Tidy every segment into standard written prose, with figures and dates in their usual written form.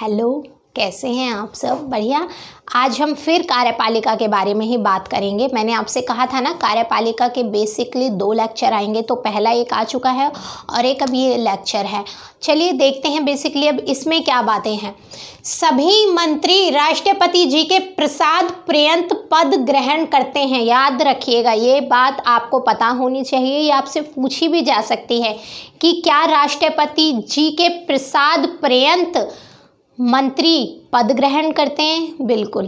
Hello, कैसे हैं आप सब? बढ़िया। आज हम फिर कार्यपालिका के बारे में ही बात करेंगे। मैंने आपसे कहा था ना, कार्यपालिका के बेसिकली 2 लेक्चर आएंगे, तो पहला एक आ चुका है और एक अब ये लेक्चर है। चलिए देखते हैं बेसिकली अब इसमें क्या बातें हैं। सभी मंत्री राष्ट्रपति जी के प्रसाद पर्यंत पद ग्रहण करते हैं। याद रखिएगा, ये बात आपको पता होनी चाहिए। ये आपसे पूछी भी जा सकती है कि क्या राष्ट्रपति जी के प्रसाद पर्यंत मंत्री पद ग्रहण करते हैं? बिल्कुल।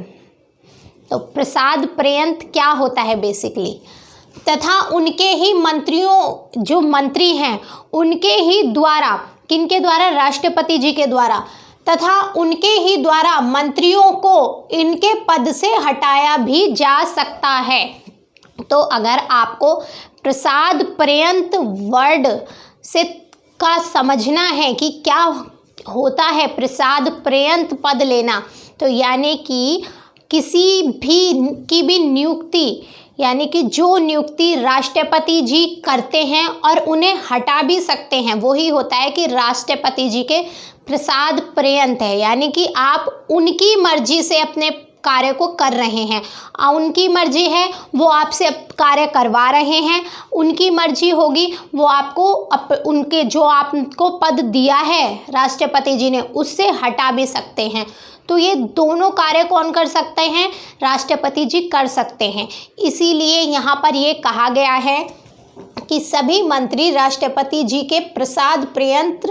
तो प्रसाद पर्यंत क्या होता है बेसिकली, तथा उनके ही मंत्रियों, जो मंत्री हैं उनके ही द्वारा, किनके द्वारा? राष्ट्रपति जी के द्वारा, तथा उनके ही द्वारा मंत्रियों को इनके पद से हटाया भी जा सकता है। तो अगर आपको प्रसाद पर्यंत वर्ड से का समझना है कि क्या होता है प्रसाद पर्यंत पद लेना, तो यानी कि किसी भी नियुक्ति, यानी कि जो नियुक्ति राष्ट्रपति जी करते हैं और उन्हें हटा भी सकते हैं, वही होता है कि राष्ट्रपति जी के प्रसाद पर्यंत है। यानी कि आप उनकी मर्जी से अपने कार्य को कर रहे हैं, उनकी मर्जी है वो आपसे कार्य करवा रहे हैं, उनकी मर्जी होगी वो आपको उनके जो आपको पद दिया है राष्ट्रपति जी ने, उससे हटा भी सकते हैं। तो ये दोनों कार्य कौन कर सकते हैं? राष्ट्रपति जी कर सकते हैं। इसीलिए यहाँ पर ये कहा गया है कि सभी मंत्री राष्ट्रपति जी के प्रसाद पर्यंत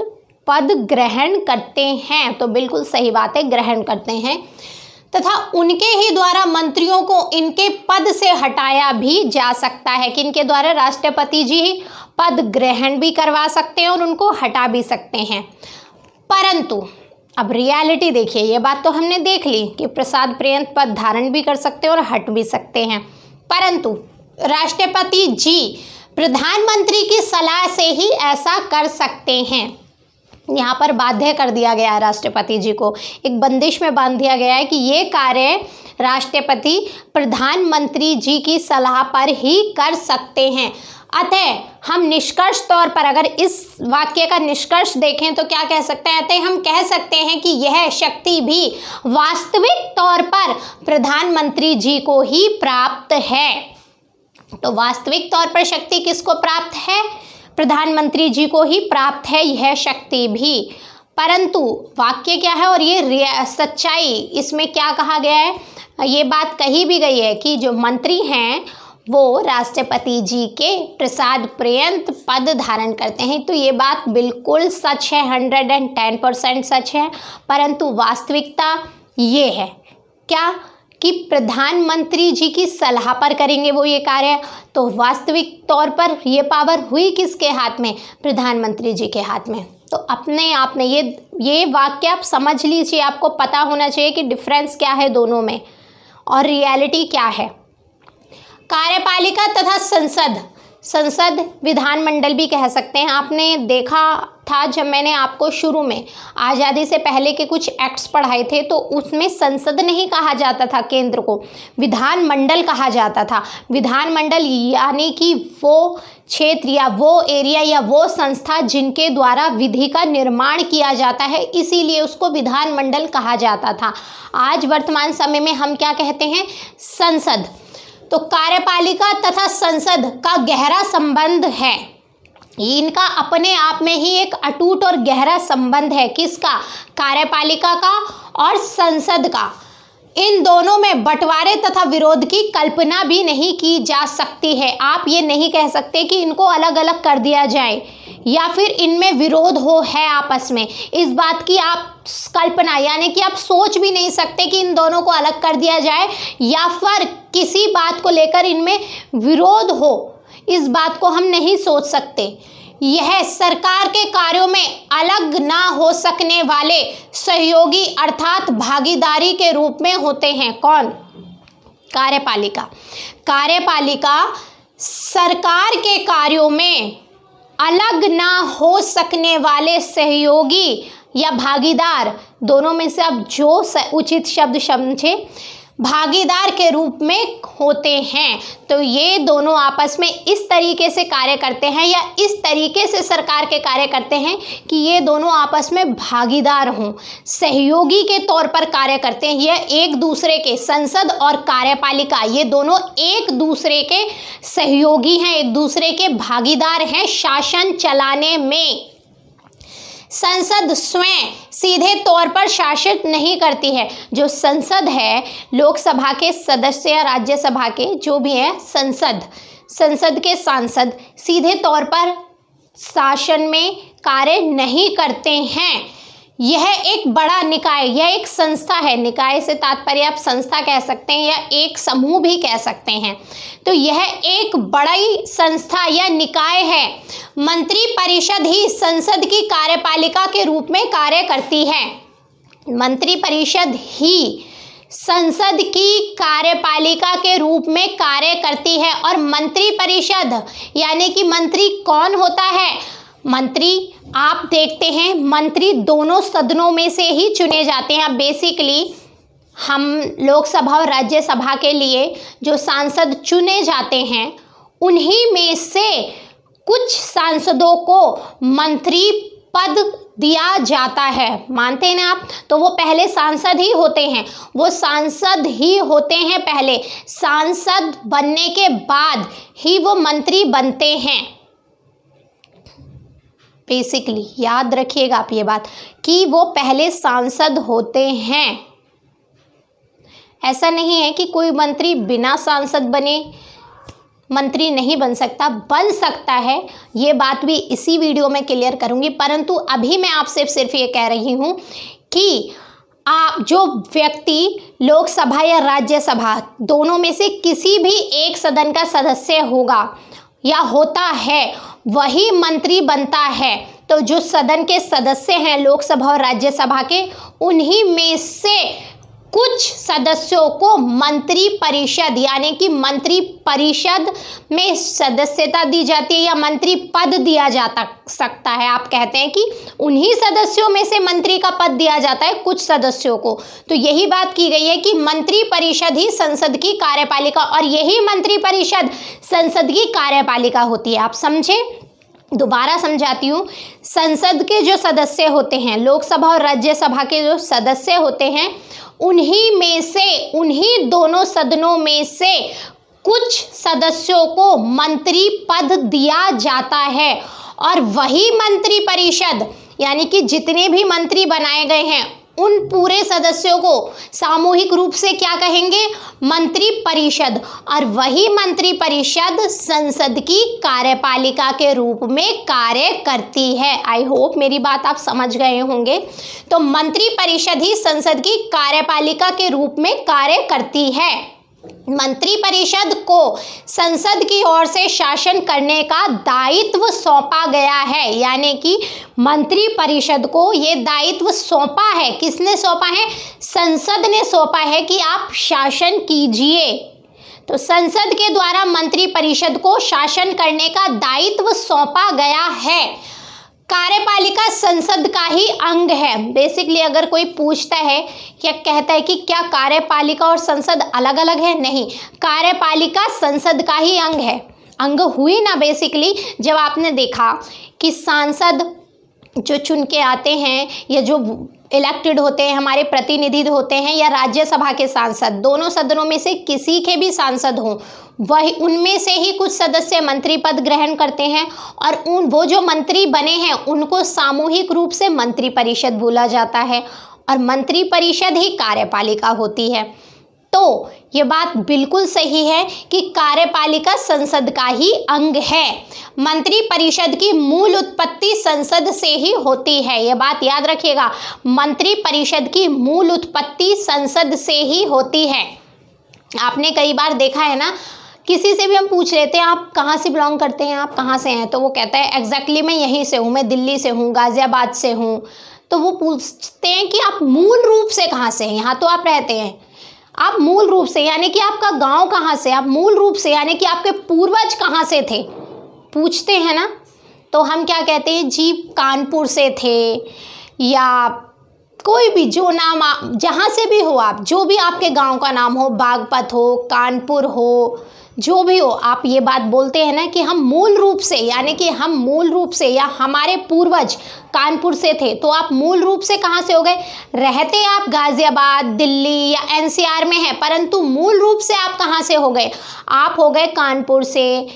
पद ग्रहण करते हैं। तो बिल्कुल सही बात है, ग्रहण करते हैं, तथा उनके ही द्वारा मंत्रियों को इनके पद से हटाया भी जा सकता है। किनके द्वारा? राष्ट्रपति जी पद ग्रहण भी करवा सकते हैं और उनको हटा भी सकते हैं। परंतु अब रियलिटी देखिए, ये बात तो हमने देख ली कि प्रसाद पर्यंत पद धारण भी कर सकते हैं और हट भी सकते हैं, परंतु राष्ट्रपति जी प्रधानमंत्री की सलाह से ही ऐसा कर सकते हैं। यहाँ पर बाध्य कर दिया गया है, राष्ट्रपति जी को एक बंदिश में बांध दिया गया है कि ये कार्य राष्ट्रपति प्रधानमंत्री जी की सलाह पर ही कर सकते हैं। अतः हम निष्कर्ष तौर पर अगर इस वाक्य का निष्कर्ष देखें तो क्या कह सकते हैं? अतः हम कह सकते हैं कि यह शक्ति भी वास्तविक तौर पर प्रधानमंत्री जी को ही प्राप्त है। तो वास्तविक तौर पर शक्ति किसको प्राप्त है? प्रधानमंत्री जी को ही प्राप्त है यह शक्ति भी। परंतु वाक्य क्या है और ये सच्चाई, इसमें क्या कहा गया है? ये बात कही भी गई है कि जो मंत्री हैं वो राष्ट्रपति जी के प्रसाद पर्यंत पद धारण करते हैं। तो ये बात बिल्कुल सच है, 110% सच है। परंतु वास्तविकता ये है क्या कि प्रधानमंत्री जी की सलाह पर करेंगे वो ये कार्य। तो वास्तविक तौर पर ये पावर हुई किसके हाथ में? प्रधानमंत्री जी के हाथ में। तो अपने आप में ये वाक्य आप समझ लीजिए, आपको पता होना चाहिए कि डिफरेंस क्या है दोनों में और रियलिटी क्या है। कार्यपालिका तथा संसद विधानमंडल भी कह सकते हैं। आपने देखा था जब मैंने आपको शुरू में आज़ादी से पहले के कुछ एक्ट्स पढ़ाए थे, तो उसमें संसद नहीं कहा जाता था, केंद्र को विधानमंडल कहा जाता था। विधानमंडल यानी कि वो क्षेत्र या वो एरिया या वो संस्था जिनके द्वारा विधि का निर्माण किया जाता है, इसीलिए उसको विधानमंडल कहा जाता था। आज वर्तमान समय में हम क्या कहते हैं? संसद। तो कार्यपालिका तथा संसद का गहरा संबंध है, इनका अपने आप में ही एक अटूट और गहरा संबंध है। किसका? कार्यपालिका का और संसद का। इन दोनों में बंटवारे तथा विरोध की कल्पना भी नहीं की जा सकती है। आप ये नहीं कह सकते कि इनको अलग अलग कर दिया जाए या फिर इनमें विरोध हो है आपस में, इस बात की आप कल्पना, यानी कि आप सोच भी नहीं सकते कि इन दोनों को अलग कर दिया जाए या फिर किसी बात को लेकर इनमें विरोध हो, इस बात को हम नहीं सोच सकते। यह सरकार के कार्यों में अलग ना हो सकने वाले सहयोगी अर्थात भागीदारी के रूप में होते हैं। कौन? कार्यपालिका। कार्यपालिका सरकार के कार्यों में अलग ना हो सकने वाले सहयोगी या भागीदार, दोनों में से आप जो उचित शब्द समझे, भागीदार के रूप में होते हैं। तो ये दोनों आपस में इस तरीके से कार्य करते हैं या इस तरीके से सरकार के कार्य करते हैं कि ये दोनों आपस में भागीदार हों, सहयोगी के तौर पर कार्य करते हैं। यह एक दूसरे के, संसद और कार्यपालिका, ये दोनों एक दूसरे के सहयोगी हैं, एक दूसरे के भागीदार हैं शासन चलाने में। संसद स्वयं सीधे तौर पर शासित नहीं करती है। जो संसद है, लोकसभा के सदस्य या राज्यसभा के जो भी हैं, संसद के सांसद सीधे तौर पर शासन में कार्य नहीं करते हैं। यह एक बड़ा निकाय, यह एक संस्था है। निकाय से तात्पर्य आप संस्था कह सकते हैं या एक समूह भी कह सकते हैं। तो यह एक बड़ी संस्था या निकाय है। मंत्रिपरिषद ही संसद की कार्यपालिका के रूप में कार्य करती है। मंत्रिपरिषद ही संसद की कार्यपालिका के रूप में कार्य करती है। और मंत्रिपरिषद यानी कि मंत्री कौन होता है? मंत्री आप देखते हैं, मंत्री दोनों सदनों में से ही चुने जाते हैं। अब बेसिकली हम लोकसभा और राज्यसभा के लिए जो सांसद चुने जाते हैं, उन्हीं में से कुछ सांसदों को मंत्री पद दिया जाता है। मानते हैं ना आप? तो वो पहले सांसद ही होते हैं, वो सांसद ही होते हैं पहले। सांसद बनने के बाद ही वो मंत्री बनते हैं। बेसिकली याद रखिएगा आप ये बात कि वो पहले सांसद होते हैं। ऐसा नहीं है कि कोई मंत्री बिना सांसद बने मंत्री नहीं बन सकता, बन सकता है। ये बात भी इसी वीडियो में क्लियर करूंगी, परंतु अभी मैं आपसे सिर्फ ये कह रही हूँ कि आप जो व्यक्ति लोकसभा या राज्यसभा दोनों में से किसी भी एक सदन का सदस्य होगा या होता है, वही मंत्री बनता है। तो जो सदन के सदस्य हैं लोकसभा और राज्यसभा के, उन्हीं में से कुछ सदस्यों को मंत्री परिषद यानी कि मंत्री परिषद में सदस्यता दी जाती है या मंत्री पद दिया जाता सकता है। आप कहते हैं कि उन्हीं सदस्यों में से मंत्री का पद दिया जाता है कुछ सदस्यों को। तो यही बात की गई है कि मंत्री परिषद ही संसद की कार्यपालिका, और यही मंत्री परिषद संसद की कार्यपालिका होती है। आप समझे? दोबारा समझाती हूँ। संसद के जो सदस्य होते हैं, लोकसभा और राज्यसभा के जो सदस्य होते हैं, उन्हीं में से, उन्हीं दोनों सदनों में से कुछ सदस्यों को मंत्री पद दिया जाता है। और वही मंत्री परिषद यानी कि जितने भी मंत्री बनाए गए हैं, उन पूरे सदस्यों को सामूहिक रूप से क्या कहेंगे? मंत्री परिषद। और वही मंत्री परिषद संसद की कार्यपालिका के रूप में कार्य करती है। आई होप मेरी बात आप समझ गए होंगे। तो मंत्री परिषद ही संसद की कार्यपालिका के रूप में कार्य करती है। मंत्री परिषद को संसद की ओर से शासन करने का दायित्व सौंपा गया है, यानी कि मंत्री परिषद को ये दायित्व सौंपा है। किसने सौंपा है? संसद ने सौंपा है कि आप शासन कीजिए। तो संसद के द्वारा मंत्री परिषद को शासन करने का दायित्व सौंपा गया है। कार्यपालिका संसद का ही अंग है। बेसिकली अगर कोई पूछता है या कहता है कि क्या कार्यपालिका और संसद अलग अलग है, नहीं, कार्यपालिका संसद का ही अंग है। अंग हुई ना बेसिकली जब आपने देखा कि सांसद जो चुन के आते हैं या जो इलेक्टेड होते हैं, हमारे प्रतिनिधि होते हैं, या राज्यसभा के सांसद, दोनों सदनों में से किसी के भी सांसद हों, वही उनमें से ही कुछ सदस्य मंत्री पद ग्रहण करते हैं। और वो जो मंत्री बने हैं उनको सामूहिक रूप से मंत्री परिषद बोला जाता है, और मंत्री परिषद ही कार्यपालिका होती है। तो ये बात बिल्कुल सही है कि कार्यपालिका संसद का ही अंग है। मंत्री परिषद की मूल उत्पत्ति संसद से ही होती है। ये बात याद रखिएगा, मंत्री परिषद की मूल उत्पत्ति संसद से ही होती है। आपने कई बार देखा है ना, किसी से भी हम पूछ लेते हैं आप कहाँ से बिलोंग करते हैं, आप कहाँ से हैं, तो वो कहता है एग्जैक्टली मैं यहीं से हूँ, मैं दिल्ली से हूँ, गाज़ियाबाद से हूँ। तो वो पूछते हैं कि आप मूल रूप से कहाँ से हैं? यहाँ तो आप रहते हैं, आप मूल रूप से यानी कि आपका गांव कहाँ से, आप मूल रूप से यानी कि आपके पूर्वज कहाँ से थे, पूछते हैं ना। तो हम क्या कहते हैं? जी कानपुर से थे, या कोई भी जो नाम जहाँ से भी हो, आप जो भी आपके गांव का नाम हो, बागपत हो, कानपुर हो, जो भी हो, आप ये बात बोलते हैं ना कि हम मूल रूप से, यानी कि हम मूल रूप से या हमारे पूर्वज कानपुर से थे, तो आप मूल रूप से कहाँ से हो गए? रहते आप गाजियाबाद, दिल्ली या एनसीआर में हैं, परंतु मूल रूप से आप कहाँ से हो गए? आप हो गए कानपुर से,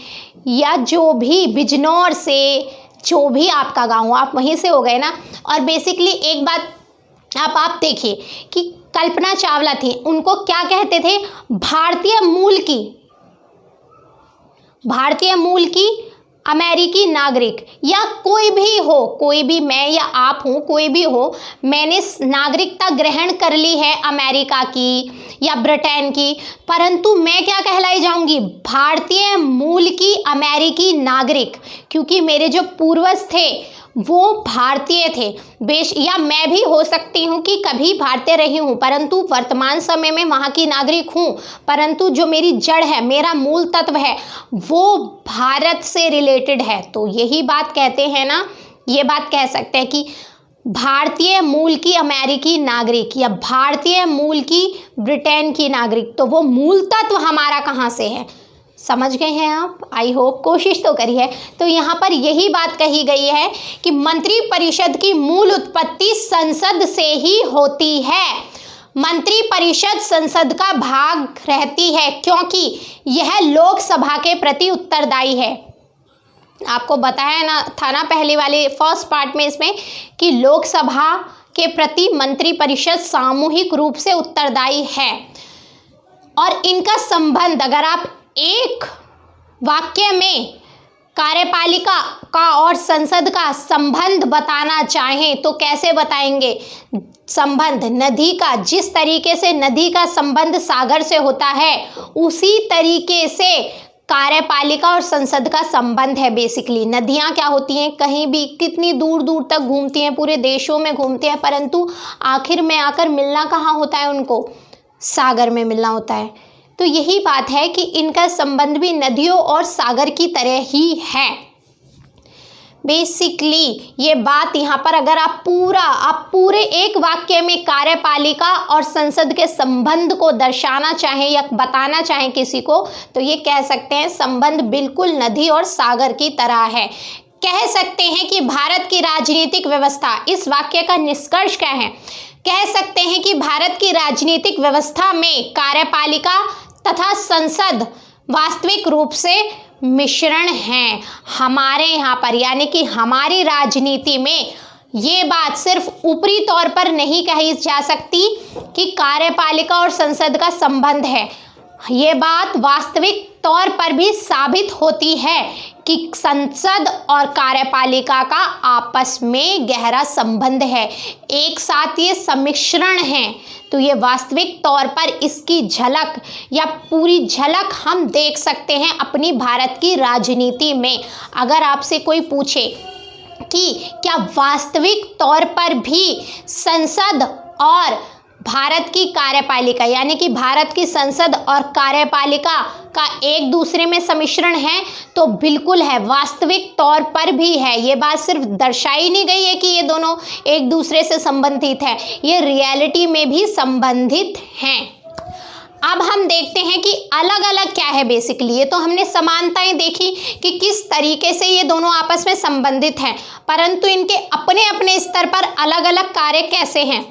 या जो भी बिजनौर से, जो भी आपका गाँव हो, आप वहीं से हो गए ना। और बेसिकली एक बात आप देखिए कि कल्पना चावला थी, उनको क्या कहते थे? भारतीय मूल की अमेरिकी नागरिक, या कोई भी हो, कोई भी, मैं या आप हूँ, कोई भी हो, मैंने नागरिकता ग्रहण कर ली है अमेरिका की या ब्रिटेन की, परंतु मैं क्या कहलाई जाऊंगी? भारतीय मूल की अमेरिकी नागरिक, क्योंकि मेरे जो पूर्वज थे वो भारतीय थे। या मैं भी हो सकती हूँ कि कभी भारतीय रही हूँ, परंतु वर्तमान समय में वहाँ की नागरिक हूँ, परंतु जो मेरी जड़ है, मेरा मूल तत्व है, वो भारत से रिलेटेड है। तो यही बात कहते हैं ना, ये बात कह सकते हैं कि भारतीय मूल की अमेरिकी नागरिक या भारतीय मूल की ब्रिटेन की नागरिक, तो वो मूल तत्व हमारा कहाँ से है? समझ गए हैं आप? आई होप, कोशिश तो करी है। तो यहाँ पर यही बात कही गई है कि मंत्रिपरिषद की मूल उत्पत्ति संसद से ही होती है। मंत्रिपरिषद संसद का भाग रहती है क्योंकि यह लोकसभा के प्रति उत्तरदायी है। आपको बताया ना था ना पहले वाले फर्स्ट पार्ट में इसमें कि लोकसभा के प्रति मंत्रिपरिषद सामूहिक रूप से उत्तरदायी है। और इनका संबंध अगर आप एक वाक्य में कार्यपालिका का और संसद का संबंध बताना चाहें तो कैसे बताएंगे? संबंध नदी का, जिस तरीके से नदी का संबंध सागर से होता है, उसी तरीके से कार्यपालिका और संसद का संबंध है। बेसिकली नदियां क्या होती हैं? कहीं भी कितनी दूर दूर तक घूमती हैं, पूरे देशों में घूमती हैं, परंतु आखिर में आकर मिलना कहाँ होता है उनको? सागर में मिलना होता है। तो यही बात है कि इनका संबंध भी नदियों और सागर की तरह ही है। बेसिकली ये बात यहाँ पर अगर आप पूरे एक वाक्य में कार्यपालिका और संसद के संबंध को दर्शाना चाहें या बताना चाहें किसी को, तो ये कह सकते हैं संबंध बिल्कुल नदी और सागर की तरह है। कह सकते हैं कि भारत की राजनीतिक व्यवस्था, इस वाक्य का निष्कर्ष क्या है? कह सकते हैं कि भारत की राजनीतिक व्यवस्था में कार्यपालिका तथा संसद वास्तविक रूप से मिश्रण हैं हमारे यहाँ पर, यानी कि हमारी राजनीति में ये बात सिर्फ ऊपरी तौर पर नहीं कही जा सकती कि कार्यपालिका और संसद का संबंध है। ये बात वास्तविक तौर पर भी साबित होती है कि संसद और कार्यपालिका का आपस में गहरा संबंध है, एक साथ ये सम्मिश्रण है। तो ये वास्तविक तौर पर इसकी झलक या पूरी झलक हम देख सकते हैं अपनी भारत की राजनीति में। अगर आपसे कोई पूछे कि क्या वास्तविक तौर पर भी संसद और भारत की कार्यपालिका, यानी कि भारत की संसद और कार्यपालिका का एक दूसरे में सम्मिश्रण है, तो बिल्कुल है, वास्तविक तौर पर भी है। ये बात सिर्फ दर्शाई नहीं गई है कि ये दोनों एक दूसरे से संबंधित है, ये रियलिटी में भी संबंधित हैं। अब हम देखते हैं कि अलग अलग क्या है। बेसिकली ये तो हमने समानताएं देखी कि किस तरीके से ये दोनों आपस में संबंधित हैं, परंतु इनके अपने अपने स्तर पर अलग अलग कार्य कैसे हैं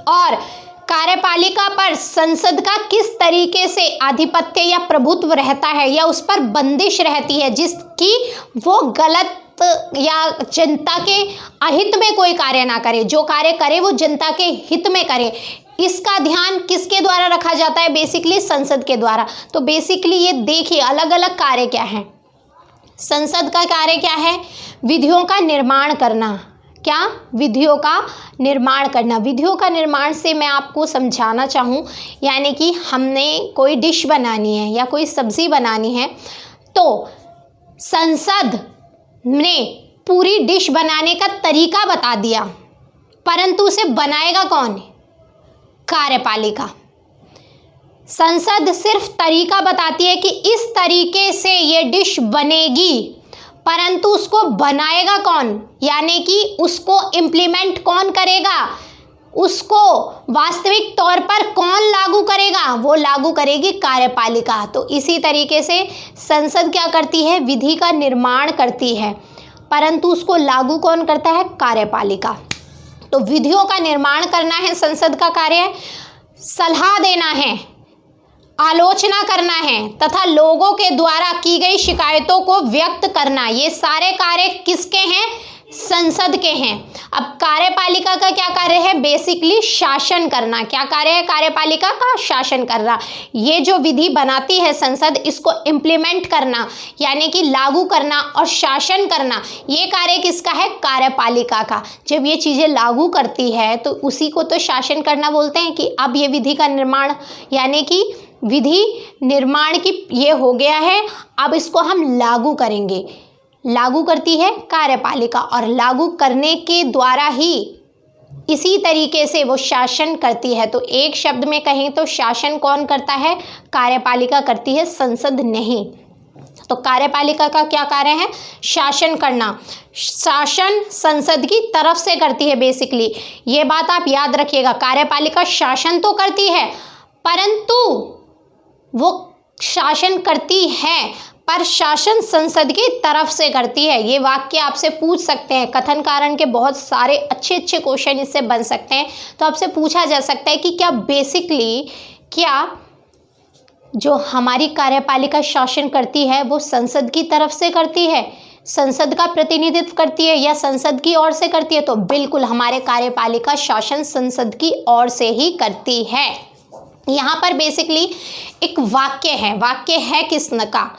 और कार्यपालिका पर संसद का किस तरीके से आधिपत्य या प्रभुत्व रहता है या उस पर बंदिश रहती है, जिसकी वो गलत या जनता के अहित में कोई कार्य ना करे, जो कार्य करे वो जनता के हित में करे। इसका ध्यान किसके द्वारा रखा जाता है? बेसिकली संसद के द्वारा। तो बेसिकली ये देखिए अलग अलग कार्य क्या है। संसद का कार्य क्या है? विधियों का निर्माण करना। क्या? विधियों का निर्माण करना। विधियों का निर्माण से मैं आपको समझाना चाहूँ, यानी कि हमने कोई डिश बनानी है या कोई सब्ज़ी बनानी है, तो संसद ने पूरी डिश बनाने का तरीका बता दिया, परंतु उसे बनाएगा कौन? कार्यपालिका। संसद सिर्फ तरीका बताती है कि इस तरीके से ये डिश बनेगी, परंतु उसको बनाएगा कौन, यानी कि उसको इम्प्लीमेंट कौन करेगा? उसको वास्तविक तौर पर कौन लागू करेगा? वो लागू करेगी कार्यपालिका। तो इसी तरीके से संसद क्या करती है? विधि का निर्माण करती है, परंतु उसको लागू कौन करता है? कार्यपालिका। तो विधियों का निर्माण करना है संसद का कार्य, सलाह देना है, आलोचना करना है तथा लोगों के द्वारा की गई शिकायतों को व्यक्त करना, ये सारे कार्य किसके हैं? संसद के हैं। अब कार्यपालिका का क्या कार्य है? बेसिकली शासन करना। क्या कार्य है कार्यपालिका का? शासन करना। ये जो विधि बनाती है संसद, इसको इम्प्लीमेंट करना यानी कि लागू करना और शासन करना, ये कार्य किसका है? कार्यपालिका का। जब ये चीज़ें लागू करती है तो उसी को तो शासन करना बोलते हैं कि अब ये विधि का निर्माण यानी कि विधि निर्माण की ये हो गया है, अब इसको हम लागू करेंगे। लागू करती है कार्यपालिका और लागू करने के द्वारा ही इसी तरीके से वो शासन करती है। तो एक शब्द में कहें तो शासन कौन करता है? कार्यपालिका करती है, संसद नहीं। तो कार्यपालिका का क्या कार्य है? शासन करना। शासन संसद की तरफ से करती है बेसिकली। ये बात आप याद रखिएगा, कार्यपालिका शासन तो करती है परंतु वो शासन करती है पर शासन संसद की तरफ से करती है। ये वाक्य आपसे पूछ सकते हैं, कथन कारण के बहुत सारे अच्छे अच्छे क्वेश्चन इससे बन सकते हैं। तो आपसे पूछा जा सकता है कि क्या बेसिकली क्या जो हमारी कार्यपालिका शासन करती है वो संसद की तरफ से करती है, संसद का प्रतिनिधित्व करती है या संसद की ओर से करती है? तो बिल्कुल हमारे कार्यपालिका शासन संसद की ओर से ही करती है। यहाँ पर बेसिकली एक वाक्य है किसने का?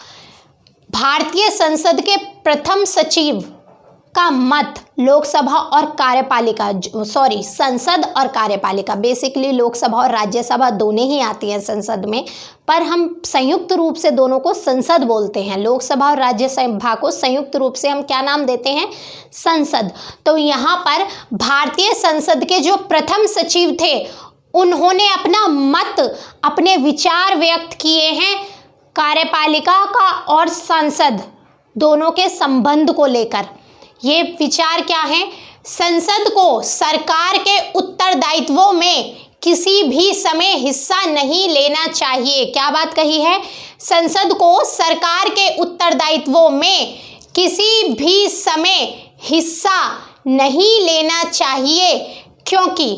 भारतीय संसद के प्रथम सचिव का मत लोकसभा और कार्यपालिका संसद और कार्यपालिका, बेसिकली लोकसभा और राज्यसभा दोनों ही आती है संसद में, पर हम संयुक्त रूप से दोनों को संसद बोलते हैं। लोकसभा और राज्यसभा को संयुक्त रूप से हम क्या नाम देते हैं? संसद। तो यहाँ पर भारतीय संसद के जो प्रथम सचिव थे उन्होंने अपना मत, अपने विचार व्यक्त किए हैं कार्यपालिका का और संसद दोनों के संबंध को लेकर। ये विचार क्या है? संसद को सरकार के उत्तरदायित्वों में किसी भी समय हिस्सा नहीं लेना चाहिए। क्या बात कही है? संसद को सरकार के उत्तरदायित्वों में किसी भी समय हिस्सा नहीं लेना चाहिए। क्योंकि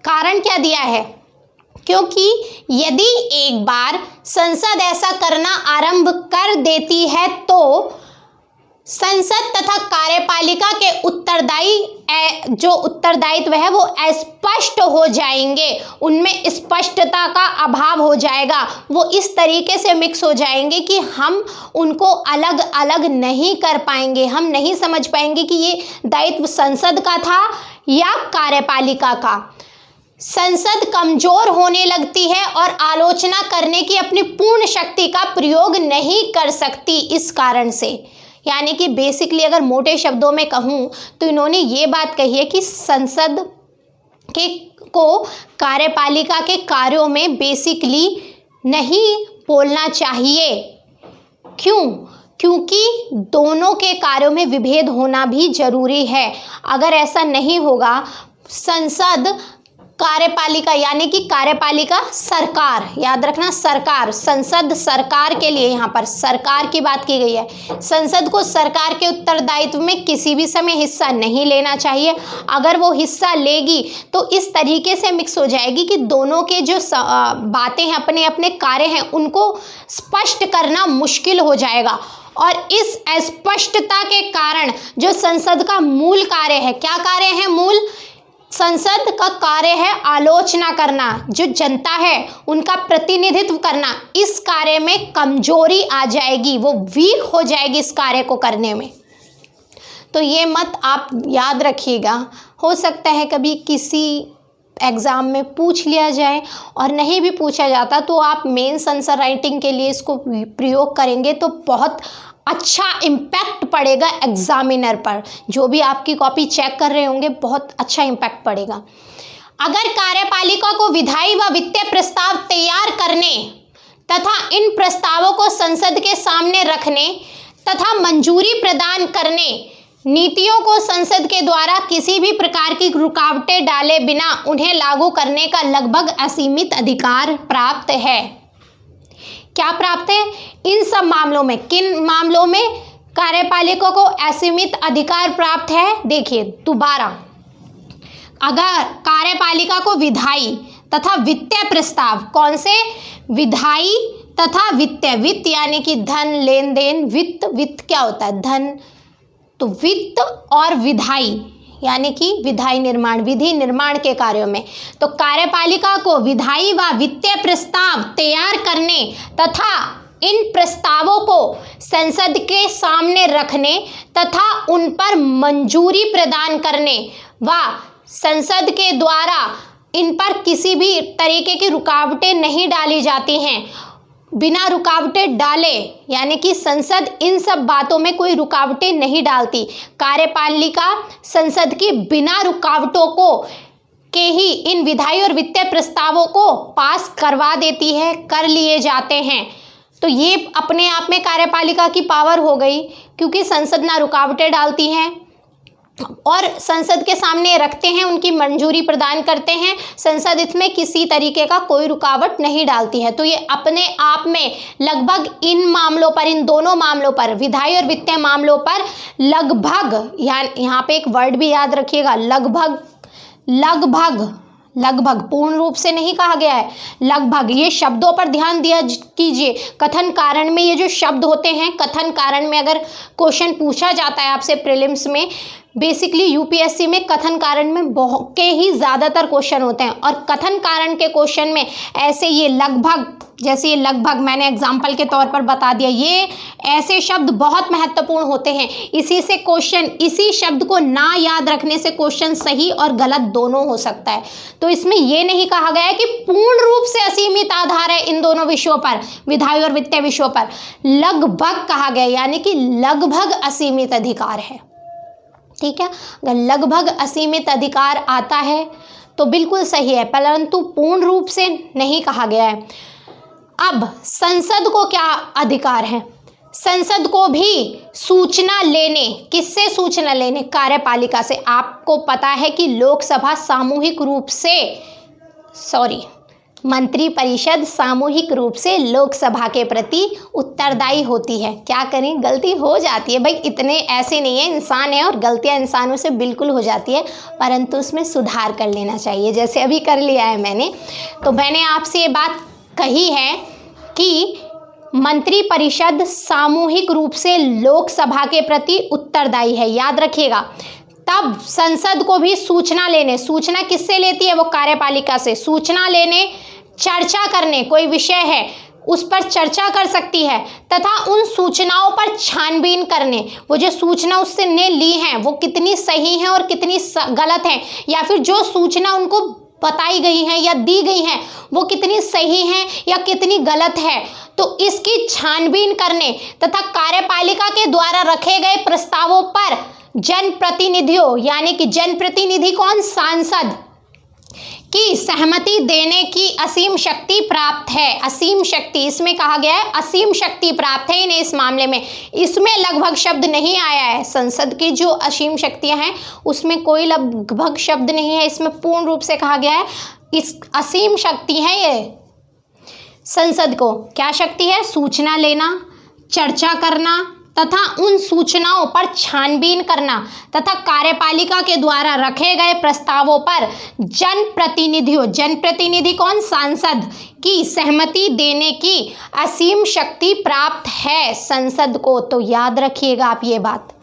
कारण क्या दिया है? क्योंकि यदि एक बार संसद ऐसा करना आरंभ कर देती है तो संसद तथा कार्यपालिका के जो उत्तरदायित्व है वो अस्पष्ट हो जाएंगे, उनमें स्पष्टता का अभाव हो जाएगा। वो इस तरीके से मिक्स हो जाएंगे कि हम उनको अलग अलग नहीं कर पाएंगे, हम नहीं समझ पाएंगे कि ये दायित्व संसद का था या कार्यपालिका का। संसद कमजोर होने लगती है और आलोचना करने की अपनी पूर्ण शक्ति का प्रयोग नहीं कर सकती इस कारण से। यानी कि बेसिकली अगर मोटे शब्दों में कहूँ तो इन्होंने ये बात कही है कि संसद को कार्यपालिका के कार्यों में बेसिकली नहीं बोलना चाहिए। क्यों? क्योंकि दोनों के कार्यों में विभेद होना भी जरूरी है। अगर ऐसा नहीं होगा, संसद कार्यपालिका यानी कि कार्यपालिका सरकार, याद रखना सरकार, संसद सरकार के लिए यहाँ पर सरकार की बात की गई है। संसद को सरकार के उत्तरदायित्व में किसी भी समय हिस्सा नहीं लेना चाहिए। अगर वो हिस्सा लेगी तो इस तरीके से मिक्स हो जाएगी कि दोनों के जो बातें हैं, अपने अपने कार्य हैं, उनको स्पष्ट करना मुश्किल हो जाएगा। और इस अस्पष्टता के कारण जो संसद का मूल कार्य है, क्या कार्य है? मूल संसद का कार्य है आलोचना करना, जो जनता है उनका प्रतिनिधित्व करना। इस कार्य में कमजोरी आ जाएगी, वो वीक हो जाएगी इस कार्य को करने में। तो ये मत आप याद रखिएगा। हो सकता है कभी किसी एग्ज़ाम में पूछ लिया जाए, और नहीं भी पूछा जाता तो आप मेंस आंसर राइटिंग के लिए इसको प्रयोग करेंगे तो बहुत अच्छा इम्पैक्ट पड़ेगा एग्जामिनर पर। जो भी आपकी कॉपी चेक कर रहे होंगे बहुत अच्छा इम्पैक्ट पड़ेगा। अगर कार्यपालिका को विधायी व वित्तीय प्रस्ताव तैयार करने तथा इन प्रस्तावों को संसद के सामने रखने तथा मंजूरी प्रदान करने नीतियों को संसद के द्वारा किसी भी प्रकार की रुकावटें डाले बिना उन्हें लागू करने का लगभग असीमित अधिकार प्राप्त है। क्या प्राप्त है? इन सब मामलों में, किन मामलों में कार्यपालिका को असीमित अधिकार प्राप्त है? देखिए दोबारा, अगर कार्यपालिका को विधायी तथा वित्तीय प्रस्ताव, कौन से? विधायी तथा वित्तीय, वित्त यानी कि धन, लेन देन, वित्त क्या होता है? धन। तो वित्त और विधायी यानी कि विधायी निर्माण, विधि निर्माण के कार्यों में, तो कार्यपालिका को विधायी व वित्तीय प्रस्ताव तैयार करने तथा इन प्रस्तावों को संसद के सामने रखने तथा उन पर मंजूरी प्रदान करने व संसद के द्वारा इन पर किसी भी तरीके की रुकावटें नहीं डाली जाती हैं, बिना रुकावटें डाले, यानी कि संसद इन सब बातों में कोई रुकावटें नहीं डालती। कार्यपालिका संसद की बिना रुकावटों को के ही इन विधायी और वित्तीय प्रस्तावों को पास करवा देती है, कर लिए जाते हैं। तो ये अपने आप में कार्यपालिका की पावर हो गई, क्योंकि संसद ना रुकावटें डालती है और संसद के सामने रखते हैं, उनकी मंजूरी प्रदान करते हैं, संसद इसमें किसी तरीके का कोई रुकावट नहीं डालती है। तो ये अपने आप में लगभग इन मामलों पर, इन दोनों मामलों पर, विधायी और वित्तीय मामलों पर लगभग, यहाँ पे एक वर्ड भी याद रखिएगा, लगभग पूर्ण रूप से नहीं कहा गया है, लगभग। ये शब्दों पर ध्यान दिया कीजिए। कथन कारण में ये जो शब्द होते हैं, कथन कारण में अगर क्वेश्चन पूछा जाता है आपसे प्रीलिम्स में, बेसिकली यूपीएससी में कथन कारण में बहुत के ही ज़्यादातर क्वेश्चन होते हैं, और कथन कारण के क्वेश्चन में ऐसे ये लगभग, जैसे ये लगभग मैंने एग्जाम्पल के तौर पर बता दिया, ये ऐसे शब्द बहुत महत्वपूर्ण होते हैं। इसी से क्वेश्चन, इसी शब्द को ना याद रखने से क्वेश्चन सही और गलत दोनों हो सकता है। तो इसमें ये नहीं कहा गया है कि पूर्ण रूप से असीमित आधार है इन दोनों विषयों पर, विधायी और वित्तीय विषयों पर, लगभग कहा गया, यानी कि लगभग असीमित अधिकार है। ठीक है, अगर लगभग असीमित अधिकार आता है तो बिल्कुल सही है, परंतु पूर्ण रूप से नहीं कहा गया है। अब संसद को क्या अधिकार है? संसद को भी सूचना लेने, किससे सूचना लेने? कार्यपालिका से। आपको पता है कि लोकसभा सामूहिक रूप से, मंत्रिपरिषद सामूहिक रूप से लोकसभा के प्रति उत्तरदायी होती है। क्या करें, गलती हो जाती है भाई, इतने ऐसे नहीं है, इंसान है और गलतियां इंसानों से बिल्कुल हो जाती है, परंतु उसमें सुधार कर लेना चाहिए, जैसे अभी कर लिया है मैंने। तो मैंने आपसे ये बात कही है कि मंत्रिपरिषद सामूहिक रूप से लोकसभा के प्रति उत्तरदायी है, याद रखिएगा। तब संसद को भी सूचना लेने, सूचना किससे लेती है? वो कार्यपालिका से। सूचना लेने, चर्चा करने, कोई विषय है उस पर चर्चा कर सकती है, तथा उन सूचनाओं पर छानबीन करने, वो जो सूचना उससे ने ली हैं वो कितनी सही हैं और कितनी गलत हैं, या फिर जो सूचना उनको बताई गई हैं या दी गई हैं वो कितनी सही हैं या कितनी गलत है, तो इसकी छानबीन करने तथा कार्यपालिका के द्वारा रखे गए प्रस्तावों पर जनप्रतिनिधियों, यानी कि जनप्रतिनिधि कौन? सांसद की सहमति देने की असीम शक्ति प्राप्त है। असीम शक्ति, इसमें कहा गया है असीम शक्ति प्राप्त है इन्हें इस मामले में। इसमें लगभग शब्द नहीं आया है। संसद की जो असीम शक्तियां हैं उसमें कोई लगभग शब्द नहीं है, इसमें पूर्ण रूप से कहा गया है इस असीम शक्ति है ये संसद को। क्या शक्ति है? सूचना लेना, चर्चा करना तथा उन सूचनाओं पर छानबीन करना तथा कार्यपालिका के द्वारा रखे गए प्रस्तावों पर जनप्रतिनिधियों, जनप्रतिनिधि कौन? सांसद की सहमति देने की असीम शक्ति प्राप्त है संसद को। तो याद रखिएगा आप ये बात।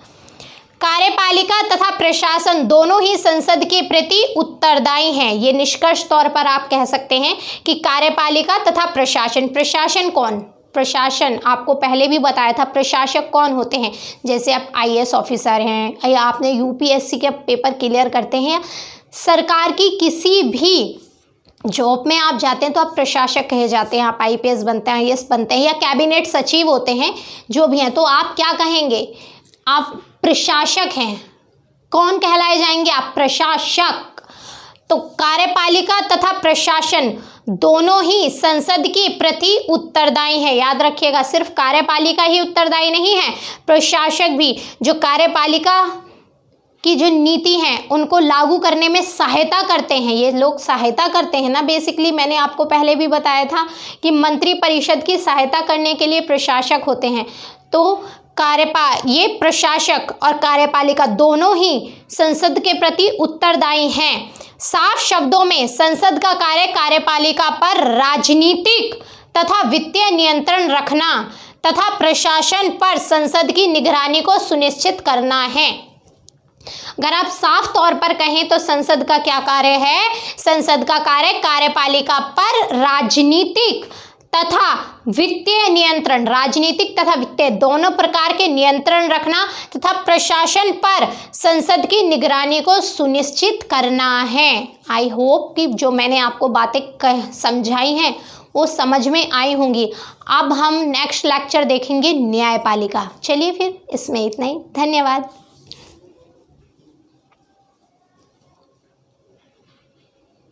कार्यपालिका तथा प्रशासन दोनों ही संसद के प्रति उत्तरदायी हैं। ये निष्कर्ष तौर पर आप कह सकते हैं कि कार्यपालिका तथा प्रशासन, प्रशासन कौन? प्रशासन आपको पहले भी बताया था, प्रशासक कौन होते हैं? जैसे आप आईएएस ऑफिसर हैं या आपने यूपीएससी के पेपर क्लियर करते हैं, सरकार की किसी भी जॉब में आप जाते हैं तो आप प्रशासक कहे जाते हैं। आप आईपीएस बनते हैं, आईएएस बनते हैं या कैबिनेट सचिव होते हैं, जो भी हैं, तो आप क्या कहेंगे? आप प्रशासक हैं। कौन कहलाए जाएंगे आप? प्रशासक। तो कार्यपालिका तथा प्रशासन दोनों ही संसद के प्रति उत्तरदायी है। याद रखिएगा, सिर्फ कार्यपालिका ही उत्तरदायी नहीं है, प्रशासक भी। जो कार्यपालिका की जो नीति हैं उनको लागू करने में सहायता करते हैं। ये लोग सहायता करते हैं ना, बेसिकली मैंने आपको पहले भी बताया था कि मंत्री परिषद की सहायता करने के लिए प्रशासक होते हैं। तो ये प्रशासक और कार्यपालिका दोनों ही संसद के प्रति उत्तरदायी हैं। साफ शब्दों में संसद का कार्य कार्यपालिका पर राजनीतिक तथा वित्तीय नियंत्रण रखना तथा प्रशासन पर संसद की निगरानी को सुनिश्चित करना है। अगर आप साफ तौर पर कहें तो संसद का क्या कार्य है? संसद का कार्य कार्यपालिका पर राजनीतिक तथा वित्तीय नियंत्रण, राजनीतिक तथा वित्तीय दोनों प्रकार के नियंत्रण रखना तथा प्रशासन पर संसद की निगरानी को सुनिश्चित करना है। आई होप कि जो मैंने आपको बातें समझाई हैं वो समझ में आई होंगी। अब हम नेक्स्ट लेक्चर देखेंगे न्यायपालिका। चलिए फिर इसमें इतना ही, धन्यवाद।